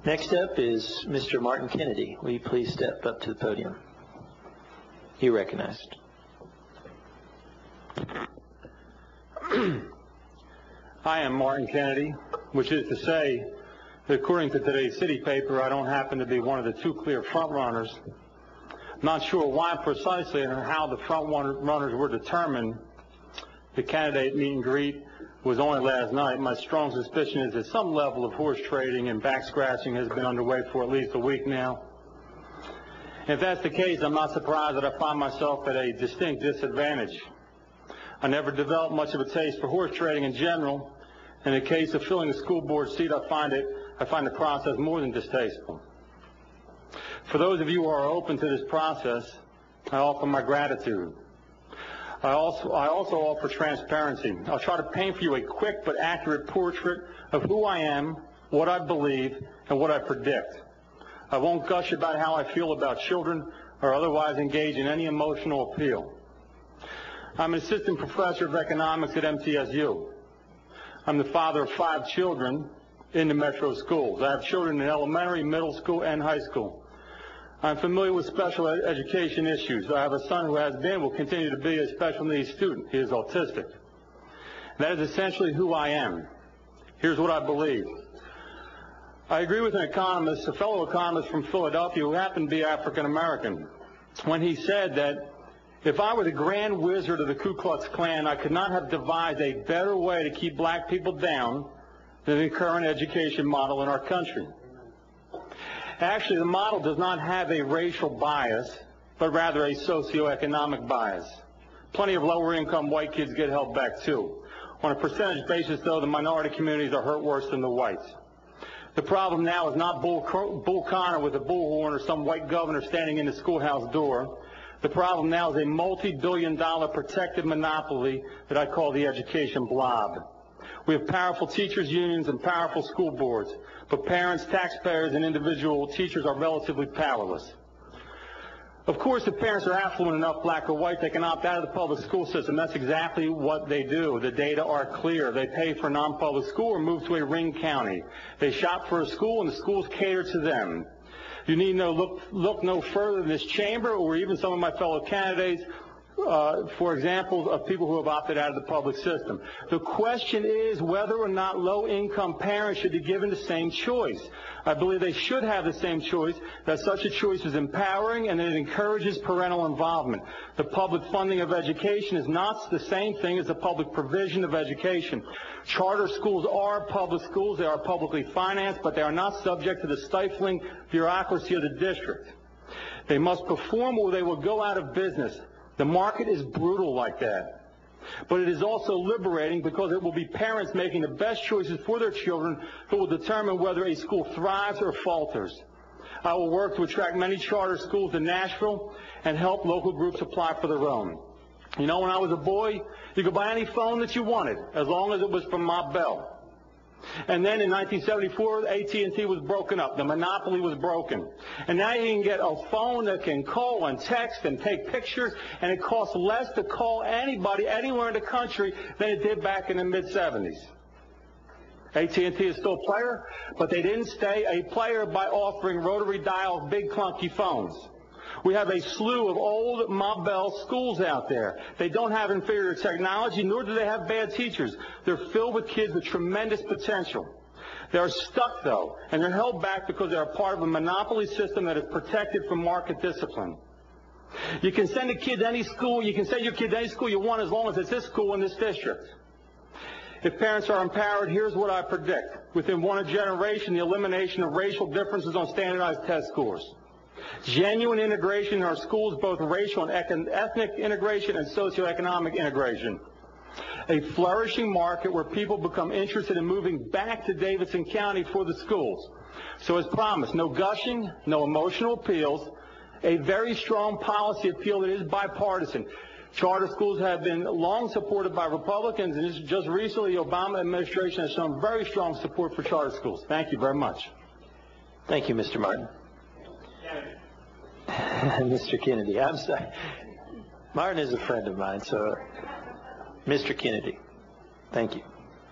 Next up is Mr. Martin Kennedy. Will you please step up to the podium? You're recognized. I am Martin Kennedy, which is to say that according to today's city paper, I don't happen to be one of the two clear front runners. Not sure why precisely and how the front runners were determined. The candidate meet and greet was only last night. My strong suspicion is that some level of horse trading and back scratching has been underway for at least a week now. If that's the case, I'm not surprised that I find myself at a distinct disadvantage. I never developed much of a taste for horse trading in general. In the case of filling a school board seat, I find the process more than distasteful. For those of you who are open to this process, I offer my gratitude. I also offer transparency. I'll try to paint for you a quick but accurate portrait of who I am, what I believe, and what I predict. I won't gush about how I feel about children or otherwise engage in any emotional appeal. I'm an assistant professor of economics at MTSU. I'm the father of 5 children in the metro schools. I have children in elementary, middle school, and high school. I'm familiar with special education issues. I have a son who has been, will continue to be, a special needs student. He is autistic. That is essentially who I am. Here's what I believe. I agree with an economist, a fellow economist from Philadelphia who happened to be African American, when he said that if I were the grand wizard of the Ku Klux Klan, I could not have devised a better way to keep black people down than the current education model in our country. Actually, the model does not have a racial bias, but rather a socioeconomic bias. Plenty of lower-income white kids get held back, too. On a percentage basis, though, the minority communities are hurt worse than the whites. The problem now is not Bull Connor with a bullhorn or some white governor standing in the schoolhouse door. The problem now is a multi-billion-dollar protected monopoly that I call the education blob. We have powerful teachers' unions and powerful school boards, but parents, taxpayers, and individual teachers are relatively powerless. Of course, if parents are affluent enough, black or white, they can opt out of the public school system. That's exactly what they do. The data are clear. They pay for non-public school or move to a ring county. They shop for a school, and the schools cater to them. You need look no further than this chamber or even some of my fellow candidates for examples of people who have opted out of the public system. The question is whether or not low-income parents should be given the same choice. I believe they should have the same choice, that such a choice is empowering and that it encourages parental involvement. The public funding of education is not the same thing as the public provision of education. Charter schools are public schools. They are publicly financed, but they are not subject to the stifling bureaucracy of the district. They must perform or they will go out of business. The market is brutal like that. But it is also liberating because it will be parents making the best choices for their children who will determine whether a school thrives or falters. I will work to attract many charter schools in Nashville and help local groups apply for their own. You know, when I was a boy, you could buy any phone that you wanted as long as it was from Ma Bell. And then in 1974, AT&T was broken up. The monopoly was broken. And now you can get a phone that can call and text and take pictures, and it costs less to call anybody anywhere in the country than it did back in the mid-'70s. AT&T is still a player, but they didn't stay a player by offering rotary dial big clunky phones. We have a slew of old Ma Bell schools out there. They don't have inferior technology, nor do they have bad teachers. They're filled with kids with tremendous potential. They are stuck, though, and they're held back because they are part of a monopoly system that is protected from market discipline. You can send a kid to any school, you can send your kid to any school you want as long as it's this school in this district. If parents are empowered, here's what I predict. Within one generation, the elimination of racial differences on standardized test scores. Genuine integration in our schools, both racial and ethnic integration and socioeconomic integration. A flourishing market where people become interested in moving back to Davidson County for the schools. So as promised, no gushing, no emotional appeals, a very strong policy appeal that is bipartisan. Charter schools have been long supported by Republicans, and just recently the Obama administration has shown very strong support for charter schools. Thank you very much. Thank you, Mr. Martin. Mr. Kennedy, I'm sorry. Martin is a friend of mine, so Mr. Kennedy, thank you.